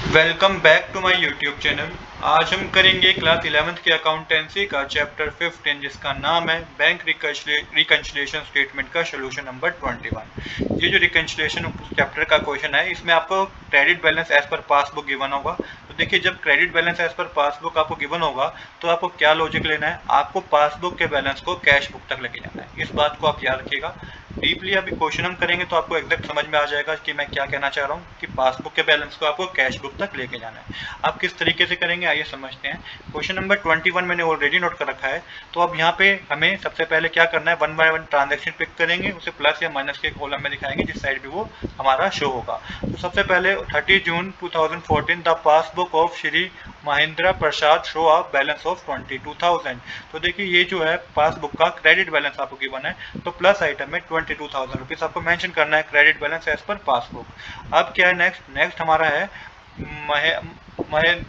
Welcome back to my YouTube channel. आज हम करेंगे क्लास 11th की अकाउंटेंसी का चैप्टर 15 जिसका नाम है बैंक रिकन्सिलिएशन स्टेटमेंट का सोल्यूशन नंबर 21। ये जो रिकन्सिलिएशन चैप्टर का क्वेश्चन है इसमें आपको credit balance as per passbook given होगा। तो देखिए, जब credit balance as per passbook आपको गिवन होगा तो आपको क्या लॉजिक लेना है, आपको पासबुक के बैलेंस को कैश बुक तक लेके जाना है। इस बात को आप याद रखिएगा। डीपली अभी क्वेश्चन हम करेंगे तो आपको एग्जैक्ट समझ में आ जाएगा कि मैं क्या कहना चाह रहा हूँ कि पासबुक के बैलेंस को आपको कैश बुक तक लेके जाना है। आप किस तरीके से करेंगे आइए समझते हैं। क्वेश्चन नंबर 21 मैंने ऑलरेडी नोट कर रखा है। तो अब यहाँ पे हमें सबसे पहले क्या करना है, 1 बाय 1 ट्रांजेक्शन पिक करेंगे, उसे प्लस या माइनस के कॉलम में दिखाएंगे जिस साइड भी वो हमारा शो होगा। तो सबसे पहले 30 जून 2014 the passbook of Shri Mahendra Prasad show a balance of 22,000। तो देखिए, ये जो है पासबुक का क्रेडिट बैलेंस आपको गिवन है, तो प्लस आइटम में 22,000 रुपीज आपको मेंशन करना है credit balance as per passbook. अब क्या है नेक्स्ट हमारा है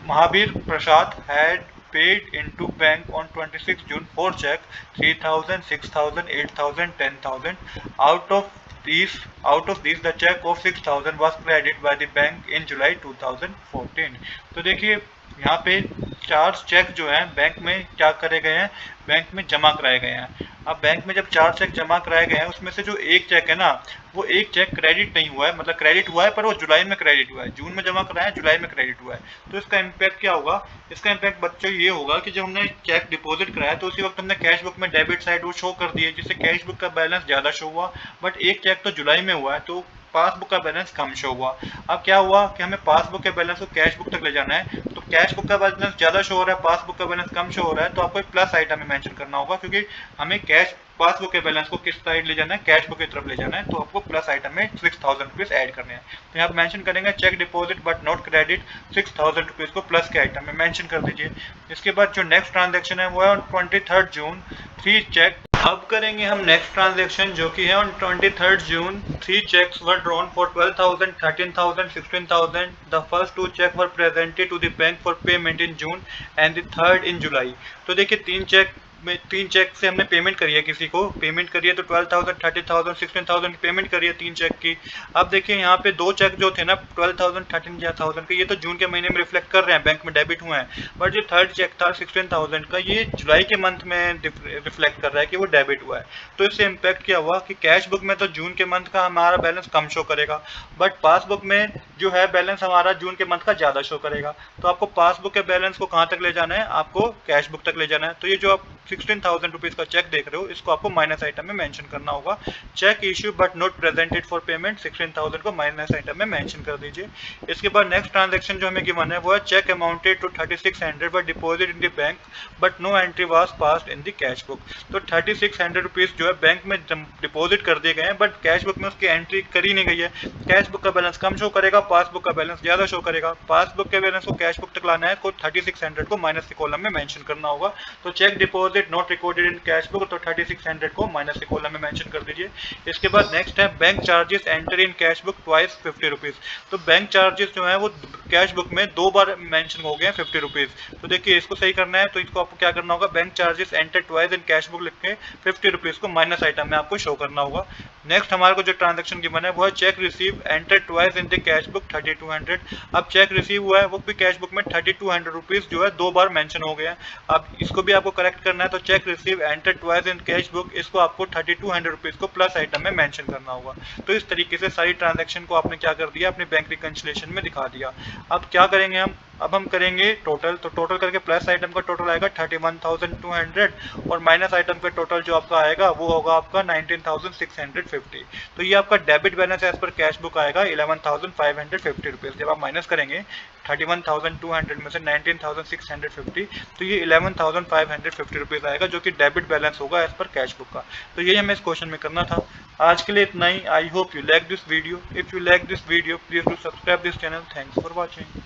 Mahavir Prasad had paid into bank on 26 June for check 3,000, 6,000, 8,000, 10,000. Out of these the check of 6,000 was credited by the bank in July 2014. तो देखिए, यहाँ पे 4 चेक जो है बैंक में क्या करे गए हैं, बैंक में जमा कराए गए हैं। अब बैंक में जब 4 चेक जमा कराए गए हैं उसमें से जो एक चेक है ना, वो एक चेक क्रेडिट नहीं हुआ है, मतलब क्रेडिट हुआ है पर वो जुलाई में क्रेडिट हुआ है। जून में जमा कराया है, जुलाई में क्रेडिट हुआ है। तो इसका इम्पैक्ट क्या होगा, इसका इम्पैक्ट बच्चों ये होगा कि जब हमने चेक डिपॉजिट कराया तो उसी वक्त हमने कैश बुक में डेबिट साइड वो शो कर दिए, जिससे कैश बुक का बैलेंस ज़्यादा शो हुआ। बट एक चेक तो जुलाई में हुआ है तो पासबुक का बैलेंस कम शो हुआ। अब क्या हुआ कि हमें पासबुक के बैलेंस को कैश बुक तक ले जाना है। तो कैश बुक का बैलेंस ज़्यादा शो हो रहा है, पासबुक का बैलेंस कम शो हो रहा है, तो आपको एक प्लस आइटम में मेंशन करना होगा, क्योंकि हमें कैश पासबुक के बैलेंस को किस साइड ले जाना है, कैश बुक की तरफ ले जाना है। तो आपको प्लस आइटम में 6,000 रुपीज ऐड करने हैं। तो यहाँ पर मेंशन करेंगे cheque deposit but not credit 6,000 rupees को प्लस के आइटम में मेंशन कर दीजिए। इसके बाद जो नेक्स्ट ट्रांजेक्शन है वो है 23 जून 3 चेक। अब करेंगे हम नेक्स्ट ट्रांजेक्शन जो कि है on 23 June 3 cheques were drawn for 12,000, 13,000, 16,000। The first 2 cheque were presented to the bank for payment in June and the third in July. तो देखिए, 3 चेक से हमने पेमेंट करी है, किसी को पेमेंट करी है, तो 12,000, 30,000, 16,000 की पेमेंट करी है 3 चेक की। अब देखिए यहाँ पे 2 चेक जो थे ना 12,000, 13,000 के, ये तो जून के महीने में रिफ्लेक्ट कर रहे हैं, बैंक में डेबिट हुए हैं। बट जो थर्ड चेक था 16,000 का, ये जुलाई के मंथ में रिफ्लेक्ट कर रहा है कि वो डेबिट हुआ है। तो इससे इम्पैक्ट क्या हुआ कि कैश बुक में तो जून के मंथ का हमारा बैलेंस कम शो करेगा, बट पासबुक में जो है बैलेंस हमारा जून के मंथ का ज़्यादा शो करेगा। तो आपको पासबुक के बैलेंस को कहाँ तक ले जाना है, आपको कैश बुक तक ले जाना है। तो ये जो आप 16,000 रुपीज का चेक देख रहे हो, इसको आपको माइनस आइटम में मेंशन करना होगा। Check issue but not presented for payment 16,000 को माइनस आइटम में मेंशन कर दीजिए। इसके बाद नेक्स्ट ट्रांजेक्शन जो हमें गिवन है वो है check amounted to 3600 but deposit in the bank but no entry was passed in the cash book. तो 3600 रुपीज जो है बैंक में डिपॉजिट कर दिए गए हैं, बट कैश बुक में उसकी एंट्री करी नहीं गई है। कैश बुक का बैलेंस कम शो करेगा, पासबुक का बैलेंस ज्यादा शो करेगा। पासबुक के बैलेंस को कैश बुक तक लाना है तो 3600 को माइनस के कॉलम में मेंशन करना होगा। तो check deposit not recorded in cash book, तो 3600 को माइनस के कॉलम में मेंशन कर दीजिए। इसके बाद नेक्स्ट है bank charges enter in cash book twice 50 rupees. तो बैंक चार्जेस जो है वो कैश बुक में 2 बार मेंशन हो गए हैं 50 रुपीज। तो देखिए, इसको सही करना है तो इसको आपको क्या करना होगा, bank charges enter twice in cash book लिख के 50 रुपीज को माइनस आइटम में आपको शो करना होगा। नेक्स्ट हमारे को जो ट्रांजेक्शन गिवन है वो है check receive enter twice in the cash book 3200। अब चेक रिसीव हुआ है वो भी कैश बुक में 3200 रुपीज जो है 2 बार मेंशन हो गया है। अब इसको भी आपको करेक्ट करना है, तो check receive enter twice in cash book, इसको आपको 3200 रुपीज को प्लस आइटम में मेंशन करना होगा। तो इस तरीके से सारी ट्रांजेक्शन को आपने क्या कर दिया, अपने बैंक रिकन्सिलिएशन में दिखा दिया। अब क्या करेंगे अब हम करेंगे टोटल। तो टोटल करके प्लस आइटम का टोटल आएगा 31,200 और माइनस आइटम का टोटल जो आपका आएगा वो होगा आपका 19,650। तो ये आपका debit balance as per cash book आएगा 11,550 रुपीज। जब आप माइनस करेंगे 31,200 में से 19,650, तो ये 11,550 रुपीज आएगा, जो कि डेबिट बैलेंस होगा एज पर कैश बुक का। तो यही हमें इस क्वेश्चन में करना था। आज के लिए इतना ही। I hope you like this video. If you like this video please do subscribe this channel. Thanks for watching.